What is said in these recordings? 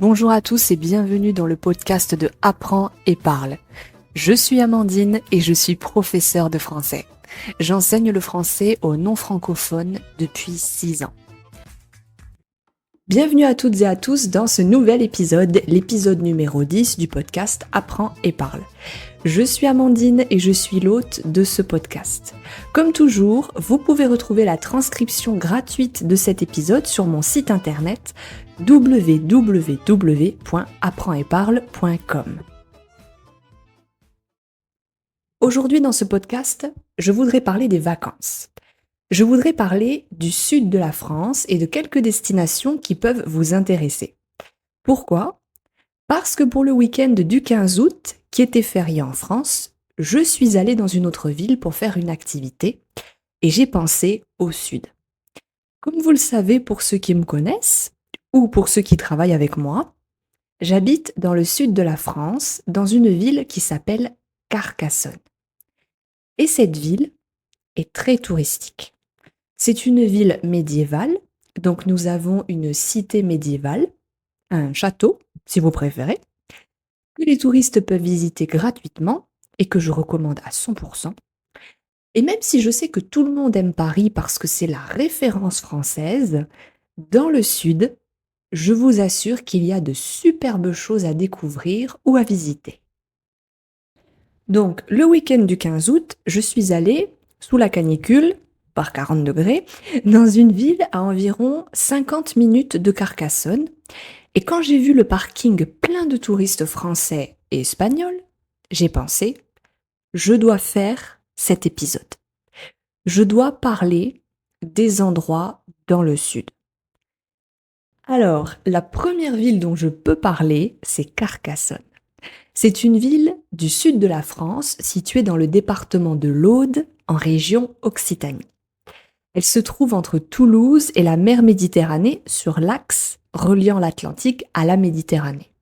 Bonjour à tous et bienvenue dans le podcast de Apprends et parle. Je suis Amandine et je suis professeure de français. J'enseigne le français aux non-francophones depuis 6 ans. Bienvenue à toutes et à tous dans ce nouvel épisode, l'épisode numéro 10 du podcast Apprends et parle. Je suis Amandine et je suis l'hôte de ce podcast. Comme toujours, vous pouvez retrouver la transcription gratuite de cet épisode sur mon site internet www.apprensetparle.com. Aujourd'hui dans ce podcast, je voudrais parler des vacances. Je voudrais parler du sud de la France et de quelques destinations qui peuvent vous intéresser. Pourquoi ? Parce que pour le week-end du 15 août, qui était férié en France, je suis allée dans une autre ville pour faire une activité et j'ai pensé au sud. Comme vous le savez pour ceux qui me connaissent ou pour ceux qui travaillent avec moi, j'habite dans le sud de la France, dans une ville qui s'appelle Carcassonne. Et cette ville est très touristique. C'est une ville médiévale, donc nous avons une cité médiévale, un château, si vous préférez, que les touristes peuvent visiter gratuitement et que je recommande à 100%. Et même si je sais que tout le monde aime Paris parce que c'est la référence française, dans le sud, je vous assure qu'il y a de superbes choses à découvrir ou à visiter. Donc, le week-end du 15 août, je suis allée, sous la canicule, par 40 degrés, dans une ville à environ 50 minutes de Carcassonne. Et quand j'ai vu le parking plein de touristes français et espagnols, j'ai pensé, je dois faire cet épisode. Je dois parler des endroits dans le sud. Alors, la première ville dont je peux parler, c'est Carcassonne. C'est une ville du sud de la France, située dans le département de l'Aude, en région Occitanie. Elle se trouve entre Toulouse et la mer Méditerranée, sur l'axe reliant l'Atlantique à la Méditerranée.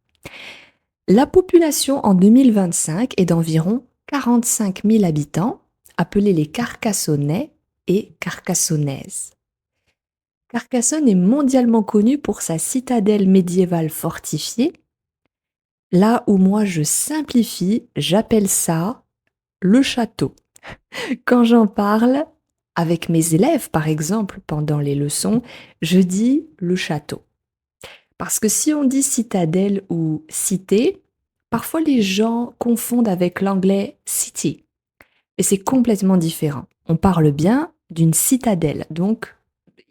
La population en 2025 est d'environ 45 000 habitants, appelés les Carcassonnais et Carcassonnaises. Carcassonne est mondialement connue pour sa citadelle médiévale fortifiée. Là où moi je simplifie, j'appelle ça le château. Quand j'en parle avec mes élèves, par exemple, pendant les leçons, je dis le château. Parce que si on dit citadelle ou cité, parfois les gens confondent avec l'anglais city. Et c'est complètement différent. On parle bien d'une citadelle. Donc,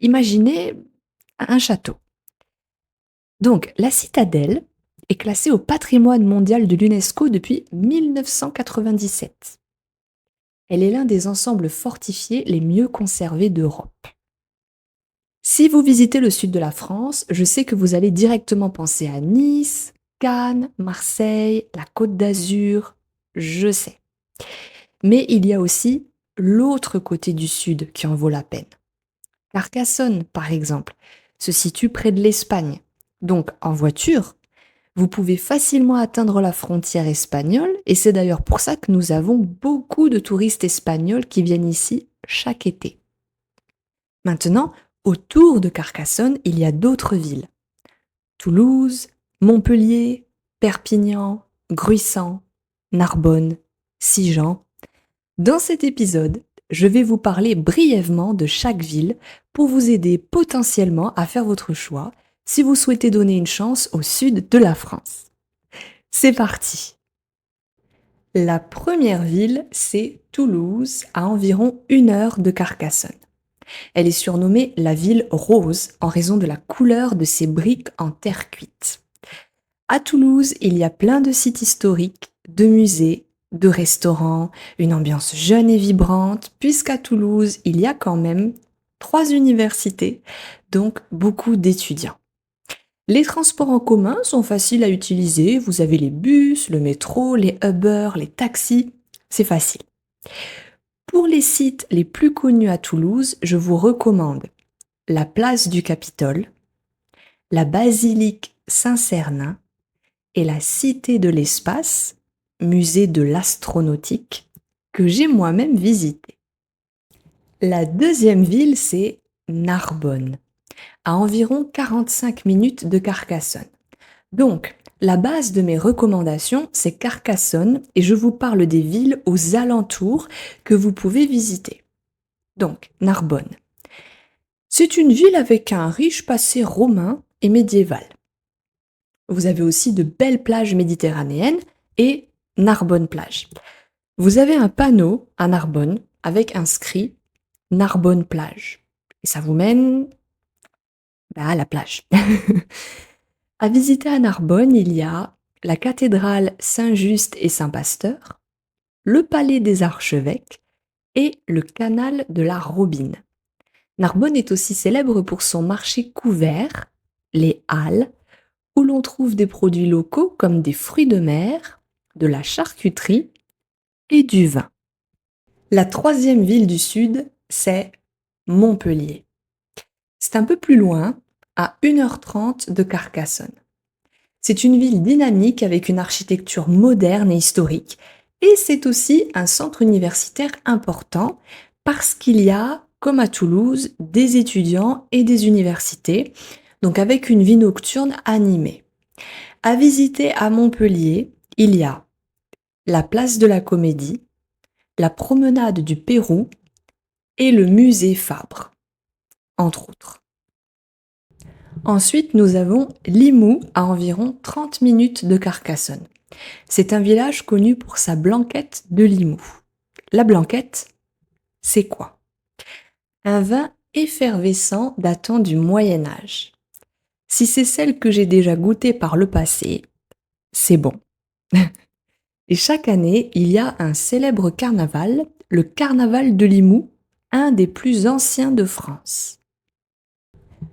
imaginez un château. Donc, la citadelle est classée au patrimoine mondial de l'UNESCO depuis 1997. Elle est l'un des ensembles fortifiés les mieux conservés d'Europe. Si vous visitez le sud de la France, je sais que vous allez directement penser à Nice, Cannes, Marseille, la Côte d'Azur, je sais. Mais il y a aussi l'autre côté du sud qui en vaut la peine. Carcassonne, par exemple, se situe près de l'Espagne. Donc, en voiture, vous pouvez facilement atteindre la frontière espagnole et c'est d'ailleurs pour ça que nous avons beaucoup de touristes espagnols qui viennent ici chaque été. Maintenant, autour de Carcassonne, il y a d'autres villes. Toulouse, Montpellier, Perpignan, Gruissant, Narbonne, Sigean. Dans cet épisode, je vais vous parler brièvement de chaque ville pour vous aider potentiellement à faire votre choix si vous souhaitez donner une chance au sud de la France. C'est parti! La première ville, c'est Toulouse, à environ 1 heure de Carcassonne. Elle est surnommée la ville rose en raison de la couleur de ses briques en terre cuite. À Toulouse, il y a plein de sites historiques, de musées, de restaurants, une ambiance jeune et vibrante, puisqu'à Toulouse, il y a quand même 3 universités, donc beaucoup d'étudiants. Les transports en commun sont faciles à utiliser, vous avez les bus, le métro, les Uber, les taxis, c'est facile. Pour les sites les plus connus à Toulouse, je vous recommande la place du Capitole, la basilique Saint-Cernin et la Cité de l'Espace, musée de l'astronautique, que j'ai moi-même visité. La deuxième ville, c'est Narbonne, à environ 45 minutes de Carcassonne. Donc, la base de mes recommandations, c'est Carcassonne et je vous parle des villes aux alentours que vous pouvez visiter. Donc, Narbonne. C'est une ville avec un riche passé romain et médiéval. Vous avez aussi de belles plages méditerranéennes et Narbonne-Plage. Vous avez un panneau à Narbonne avec inscrit Narbonne-Plage. Et ça vous mène à la plage. À visiter à Narbonne, il y a la cathédrale Saint-Just et Saint-Pasteur, le palais des archevêques et le canal de la Robine. Narbonne est aussi célèbre pour son marché couvert, les halles, où l'on trouve des produits locaux comme des fruits de mer, de la charcuterie et du vin. La troisième ville du sud, c'est Montpellier. C'est un peu plus loin, à 1h30 de Carcassonne. C'est une ville dynamique avec une architecture moderne et historique, et c'est aussi un centre universitaire important parce qu'il y a, comme à Toulouse, des étudiants et des universités, donc avec une vie nocturne animée. À visiter à Montpellier, il y a la place de la Comédie, la promenade du Pérou et le musée Fabre, entre autres. Ensuite, nous avons Limoux, à environ 30 minutes de Carcassonne. C'est un village connu pour sa blanquette de Limoux. La blanquette, c'est quoi? Un vin effervescent datant du Moyen Âge. Si c'est celle que j'ai déjà goûtée par le passé, c'est bon. Et chaque année, il y a un célèbre carnaval, le carnaval de Limoux, un des plus anciens de France.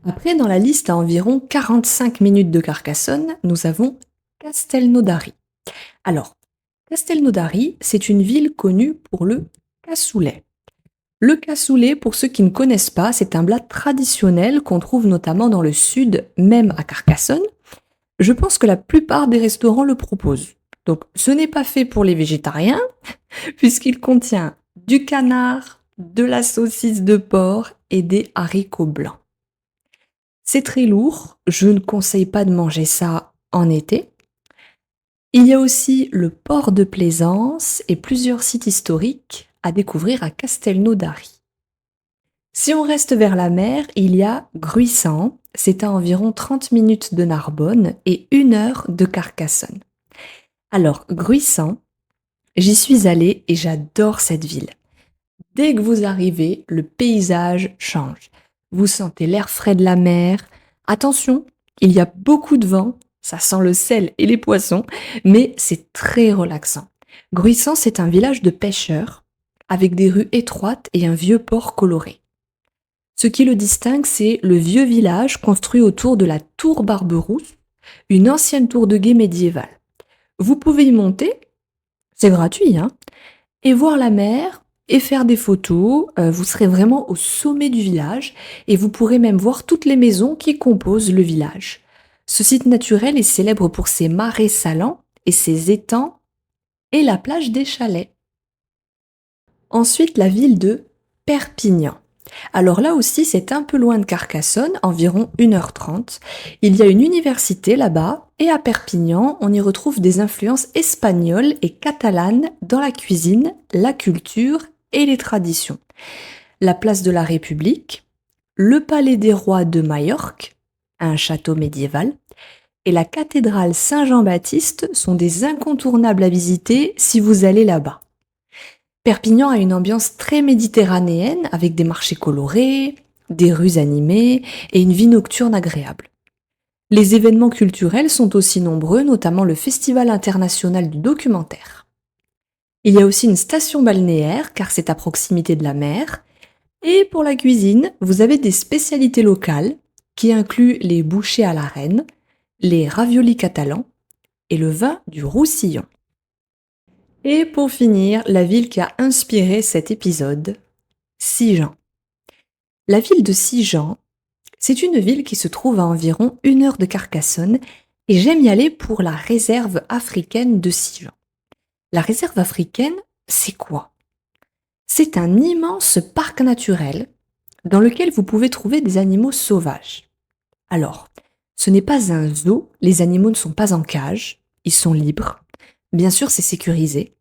Après, dans la liste à environ 45 minutes de Carcassonne, nous avons Castelnaudary. Alors, Castelnaudary, c'est une ville connue pour le cassoulet. Le cassoulet, pour ceux qui ne connaissent pas, c'est un plat traditionnel qu'on trouve notamment dans le sud, même à Carcassonne. Je pense que la plupart des restaurants le proposent. Donc, ce n'est pas fait pour les végétariens, puisqu'il contient du canard, de la saucisse de porc et des haricots blancs. C'est très lourd, je ne conseille pas de manger ça en été. Il y a aussi le port de Plaisance et plusieurs sites historiques à découvrir à Castelnaudary. Si on reste vers la mer, il y a Gruissant, c'est à environ 30 minutes de Narbonne et 1 heure de Carcassonne. Alors, Gruissant, j'y suis allée et j'adore cette ville. Dès que vous arrivez, le paysage change. Vous sentez l'air frais de la mer. Attention, il y a beaucoup de vent, ça sent le sel et les poissons, mais c'est très relaxant. Gruissant, c'est un village de pêcheurs, avec des rues étroites et un vieux port coloré. Ce qui le distingue, c'est le vieux village construit autour de la tour Barberousse, une ancienne tour de guet médiévale. Vous pouvez y monter, c'est gratuit, et voir la mer et faire des photos. Vous serez vraiment au sommet du village et vous pourrez même voir toutes les maisons qui composent le village. Ce site naturel est célèbre pour ses marais salants et ses étangs et la plage des chalets. Ensuite, la ville de Perpignan. Alors là aussi, c'est un peu loin de Carcassonne, environ 1h30. Il y a une université là-bas, et à Perpignan, on y retrouve des influences espagnoles et catalanes dans la cuisine, la culture et les traditions. La place de la République, le palais des rois de Majorque, un château médiéval, et la cathédrale Saint-Jean-Baptiste sont des incontournables à visiter si vous allez là-bas. Perpignan a une ambiance très méditerranéenne avec des marchés colorés, des rues animées et une vie nocturne agréable. Les événements culturels sont aussi nombreux, notamment le Festival international du documentaire. Il y a aussi une station balnéaire car c'est à proximité de la mer. Et pour la cuisine, vous avez des spécialités locales qui incluent les bouchées à la reine, les raviolis catalans et le vin du Roussillon. Et pour finir, la ville qui a inspiré cet épisode, Sigean. La ville de Sigean, c'est une ville qui se trouve à environ 1 heure de Carcassonne et j'aime y aller pour la réserve africaine de Sigean. La réserve africaine, c'est quoi? C'est un immense parc naturel dans lequel vous pouvez trouver des animaux sauvages. Alors, Ce n'est pas un zoo, les animaux ne sont pas en cage, ils sont libres. Bien sûr, c'est sécurisé.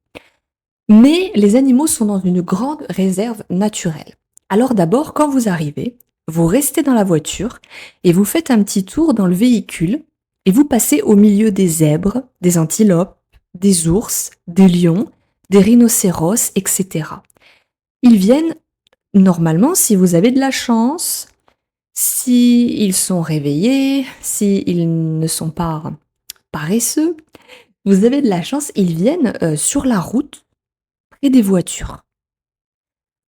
Mais les animaux sont dans une grande réserve naturelle. Alors d'abord, quand vous arrivez, vous restez dans la voiture et vous faites un petit tour dans le véhicule et vous passez au milieu des zèbres, des antilopes, des ours, des lions, des rhinocéros, etc. Ils viennent normalement si vous avez de la chance, si ils sont réveillés, si ils ne sont pas paresseux, vous avez de la chance, ils viennent sur la route près des voitures.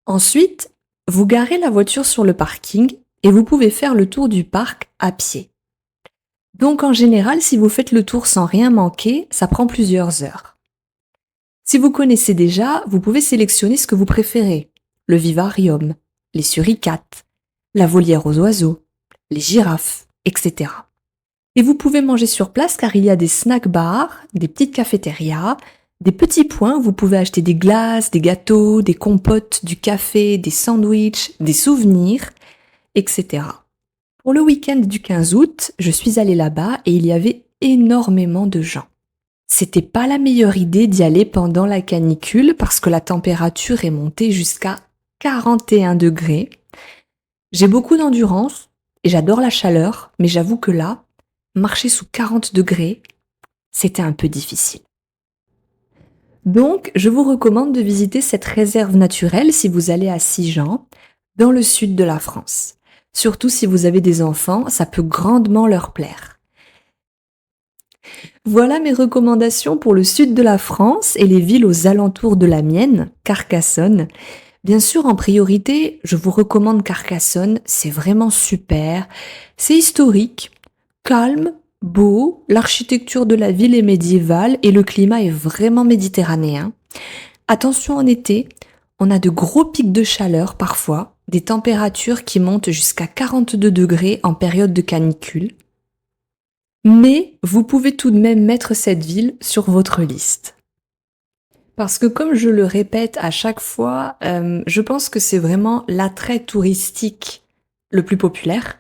Ensuite, vous garez la voiture sur le parking et vous pouvez faire le tour du parc à pied. Donc en général, si vous faites le tour sans rien manquer, ça prend plusieurs heures. Si vous connaissez déjà, vous pouvez sélectionner ce que vous préférez. Le vivarium, les suricates, la volière aux oiseaux, les girafes, etc. Et vous pouvez manger sur place car il y a des snack bars, des petites cafétérias, des petits points où vous pouvez acheter des glaces, des gâteaux, des compotes, du café, des sandwichs, des souvenirs, etc. Pour le week-end du 15 août, je suis allée là-bas et il y avait énormément de gens. C'était pas la meilleure idée d'y aller pendant la canicule parce que la température est montée jusqu'à 41 degrés. J'ai beaucoup d'endurance et j'adore la chaleur, mais j'avoue que là, marcher sous 40 degrés, c'était un peu difficile. Donc, je vous recommande de visiter cette réserve naturelle si vous allez à Sigean, dans le sud de la France. Surtout si vous avez des enfants, ça peut grandement leur plaire. Voilà mes recommandations pour le sud de la France et les villes aux alentours de la mienne, Carcassonne. Bien sûr, en priorité, je vous recommande Carcassonne, c'est vraiment super. C'est historique, calme, beau, l'architecture de la ville est médiévale et le climat est vraiment méditerranéen. Attention en été, on a de gros pics de chaleur parfois, des températures qui montent jusqu'à 42 degrés en période de canicule. Mais vous pouvez tout de même mettre cette ville sur votre liste. Parce que comme je le répète à chaque fois, je pense que c'est vraiment l'attrait touristique le plus populaire.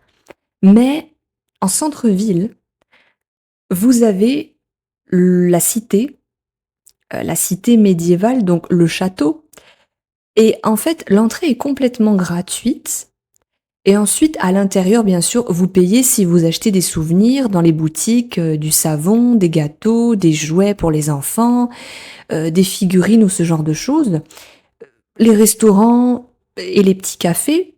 Mais en centre-ville, vous avez la cité médiévale, donc le château. Et en fait, l'entrée est complètement gratuite. Et ensuite, à l'intérieur, bien sûr, vous payez si vous achetez des souvenirs dans les boutiques, du savon, des gâteaux, des jouets pour les enfants, des figurines ou ce genre de choses. Les restaurants et les petits cafés,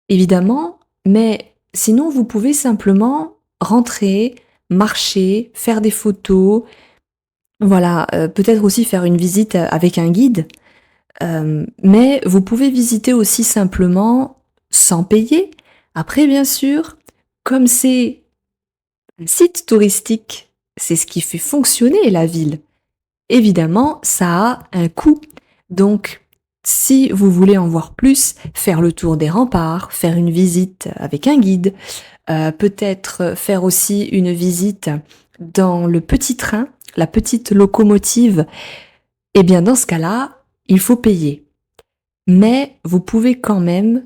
évidemment, mais sinon, vous pouvez simplement rentrer, marcher, faire des photos, voilà, peut-être aussi faire une visite avec un guide, mais vous pouvez visiter aussi simplement sans payer. Après, bien sûr, comme c'est un site touristique, c'est ce qui fait fonctionner la ville. Évidemment, ça a un coût. Donc, si vous voulez en voir plus, faire le tour des remparts, faire une visite avec un guide, peut-être faire aussi une visite dans le petit train, la petite locomotive, eh bien dans ce cas-là, il faut payer. Mais vous pouvez quand même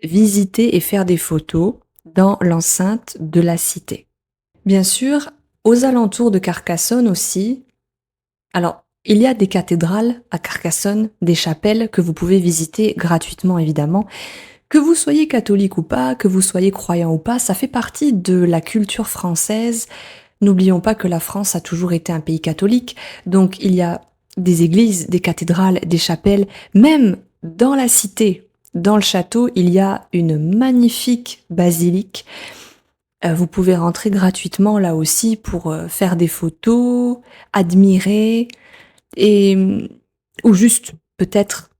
visiter et faire des photos dans l'enceinte de la cité. Bien sûr, aux alentours de Carcassonne aussi, alors il y a des cathédrales à Carcassonne, des chapelles que vous pouvez visiter gratuitement évidemment. Que vous soyez catholique ou pas, que vous soyez croyant ou pas, ça fait partie de la culture française. N'oublions pas que la France a toujours été un pays catholique, donc il y a des églises, des cathédrales, des chapelles, même dans la cité, dans le château, il y a une magnifique basilique. Vous pouvez rentrer gratuitement là aussi pour faire des photos, admirer, et ou juste peut-être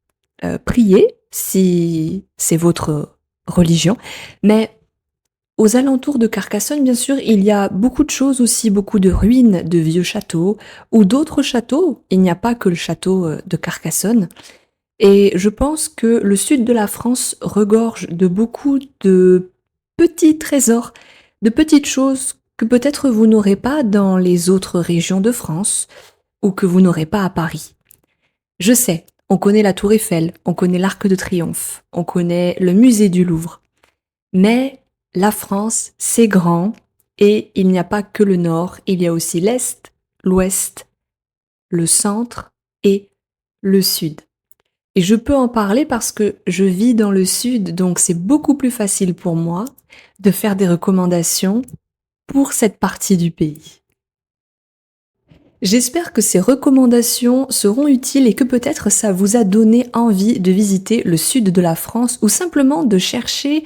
prier si c'est votre religion. Mais aux alentours de Carcassonne, bien sûr, il y a beaucoup de choses aussi, beaucoup de ruines de vieux châteaux ou d'autres châteaux. Il n'y a pas que le château de Carcassonne. Et je pense que le sud de la France regorge de beaucoup de petits trésors, de petites choses que peut-être vous n'aurez pas dans les autres régions de France ou que vous n'aurez pas à Paris. Je sais, on connaît la Tour Eiffel, on connaît l'Arc de Triomphe, on connaît le musée du Louvre. Mais la France, c'est grand Et il n'y a pas que le nord, il y a aussi l'est, l'ouest, le centre et le sud. Et je peux en parler parce que je vis dans le sud, donc c'est beaucoup plus facile pour moi de faire des recommandations pour cette partie du pays. J'espère que ces recommandations seront utiles et que peut-être ça vous a donné envie de visiter le sud de la France ou simplement de chercher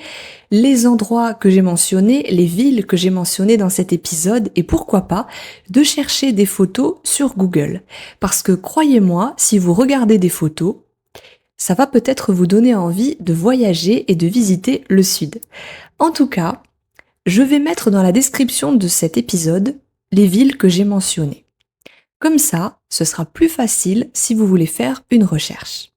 les endroits que j'ai mentionnés, les villes que j'ai mentionnées dans cet épisode et pourquoi pas de chercher des photos sur Google. Parce que croyez-moi, si vous regardez des photos, ça va peut-être vous donner envie de voyager et de visiter le sud. En tout cas, je vais mettre dans la description de cet épisode les villes que j'ai mentionnées. Comme ça, ce sera plus facile si vous voulez faire une recherche.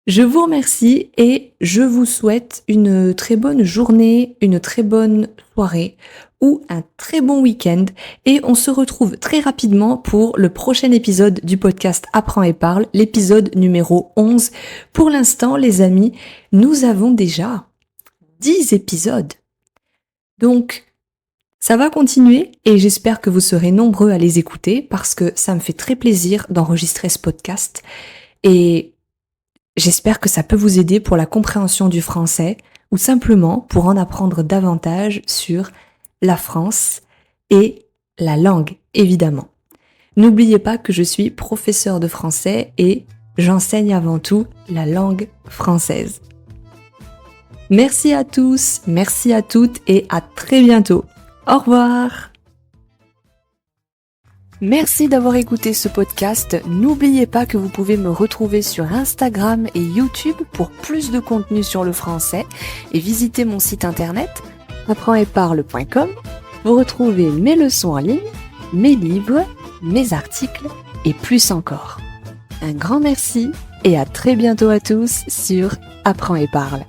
Je vous remercie et je vous souhaite une très bonne journée, une très bonne soirée ou un très bon week-end et on se retrouve très rapidement pour le prochain épisode du podcast Apprends et parle, l'épisode numéro 11. Pour l'instant, les amis, nous avons déjà 10 épisodes. Donc, ça va continuer et j'espère que vous serez nombreux à les écouter parce que ça me fait très plaisir d'enregistrer ce podcast et j'espère que ça peut vous aider pour la compréhension du français ou simplement pour en apprendre davantage sur la France et la langue, évidemment. N'oubliez pas que je suis professeur de français et j'enseigne avant tout la langue française. Merci à tous, merci à toutes et à très bientôt. Au revoir! Merci d'avoir écouté ce podcast. N'oubliez pas que vous pouvez me retrouver sur Instagram et YouTube pour plus de contenu sur le français et visiter mon site internet apprensetparle.com pour retrouver mes leçons en ligne, mes livres, mes articles et plus encore. Un grand merci et à très bientôt à tous sur Apprends et parle.